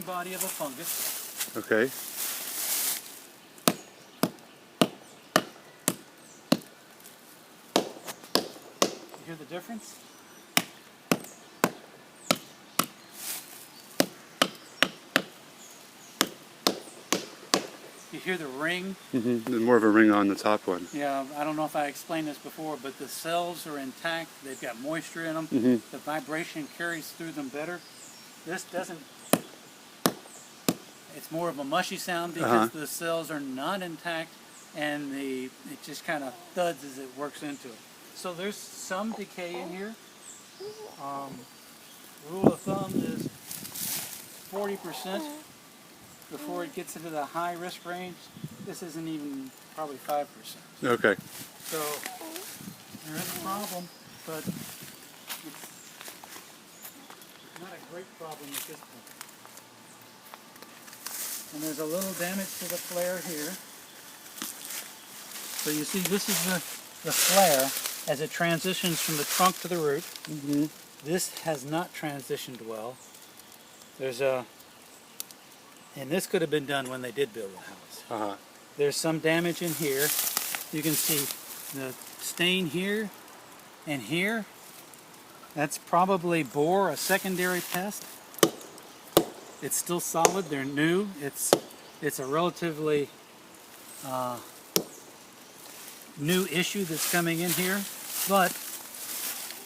body of a fungus. Okay. You hear the difference? You hear the ring? Mm-hmm. There's more of a ring on the top one. Yeah, I don't know if I explained this before, but the cells are intact. They've got moisture in them. Mm-hmm. The vibration carries through them better. This doesn't. It's more of a mushy sound because the cells are not intact, and it just kind of thuds as it works into it. So there's some decay in here. Rule of thumb is 40% before it gets into the high risk range. This isn't even probably 5%. Okay. So there is a problem, but it's not a great problem at this point. And there's a little damage to the flare here. So you see, this is the flare as it transitions from the trunk to the root. Mm-hmm. This has not transitioned well. There's a, and this could have been done when they did build the house. Uh-huh. There's some damage in here. You can see the stain here and here. That's probably borer, a secondary pest. It's still solid. They're new. It's a relatively new issue that's coming in here, but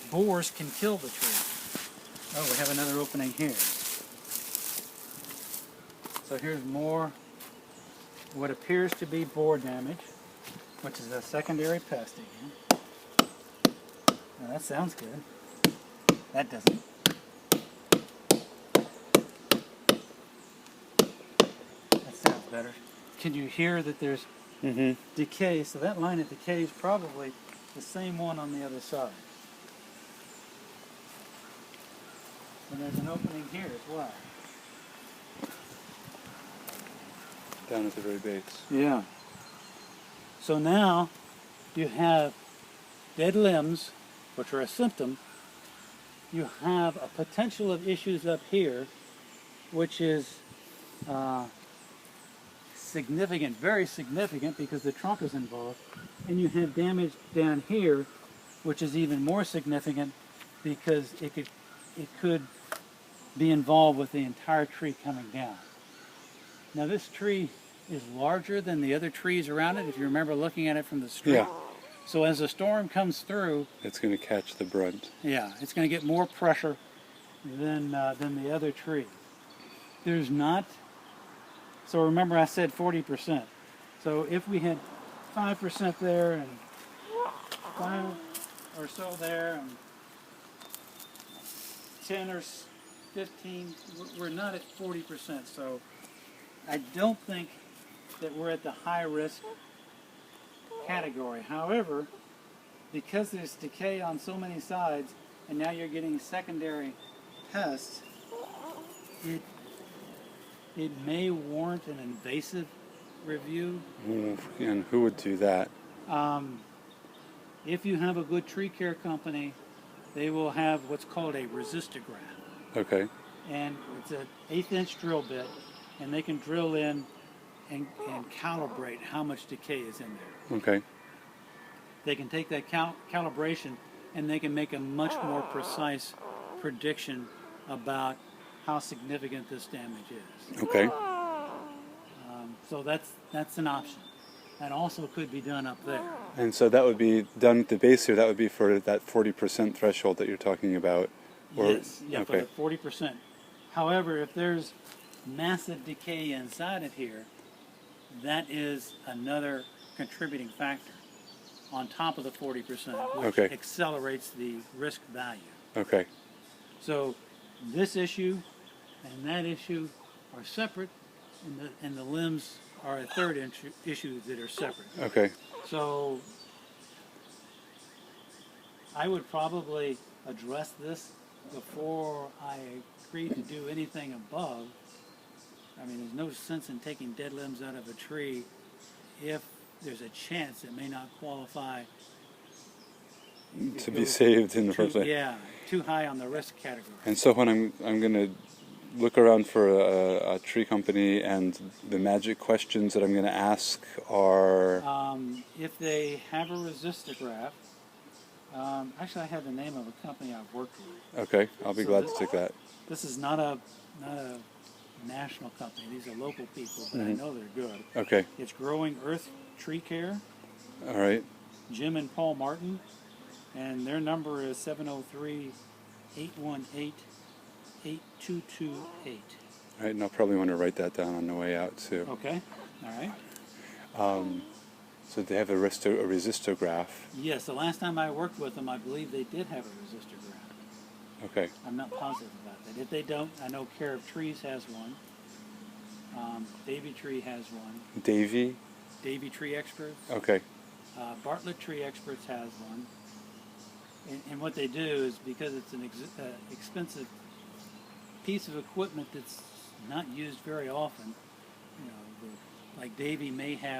borers can kill the tree. Oh, we have another opening here. So here's more what appears to be borer damage, which is a secondary pest again. Now that sounds good. That doesn't. That sounds better. Can you hear that there's decay? So that line of decay is probably the same one on the other side. And there's an opening here as well. Down at the very base. Yeah. So now you have dead limbs, which are a symptom. You have a potential of issues up here, which is significant, very significant, because the trunk is involved. And you have damage down here, which is even more significant because it could be involved with the entire tree coming down. Now this tree is larger than the other trees around it, if you remember looking at it from the street. Yeah. So as the storm comes through, It's going to catch the brunt. yeah, it's going to get more pressure than the other tree. There's not. So remember, I said 40%. So if we had 5% there and 5 or so there and 10 or 15, we're not at 40%. So I don't think that we're at the high risk category. However, because there's decay on so many sides, and now you're getting secondary pests, it may warrant an invasive review. And who would do that? If you have a good tree care company, they will have what's called a resistograph. Okay. And it's an 1/8 inch drill bit, and they can drill in and calibrate how much decay is in there. Okay. They can take that calibration and they can make a much more precise prediction about how significant this damage is. Okay. So that's an option. That also could be done up there. And so that would be done at the base here. That would be for that 40% threshold that you're talking about. Or, Yes, yeah, okay. for the 40%. However, if there's massive decay inside of here, that is another contributing factor on top of the 40%, which Okay. accelerates the risk value. Okay. So this issue and that issue are separate, and the limbs are a third issue that are separate. Okay. So I would probably address this before I agree to do anything above. I mean, there's no sense in taking dead limbs out of a tree if there's a chance it may not qualify To be saved in the first place. Yeah, too high on the risk category. And so when I'm going to look around for a tree company, and the magic questions that I'm going to ask are. If they have a resistograph, actually I have the name of a company I've worked with. Okay, I'll be So glad this- to take that. This is not a national company. These are local people, but I know they're good. Okay, It's Growing Earth Tree Care, all right. Jim and Paul Martin, and their number is 703-818-8228. All right, and I'll probably want to write that down on the way out too. Okay, all right. So they have a resistograph. Yes, the last time I worked with them, I believe they did have a resistograph. Okay, I'm not positive about that. If they don't, I know Care of Trees has one. Davy Tree has one. Davy. Davy Tree Experts. Okay, Bartlett Tree Experts has one. And what they do is, because it's an expensive piece of equipment that's not used very often, like Davy may have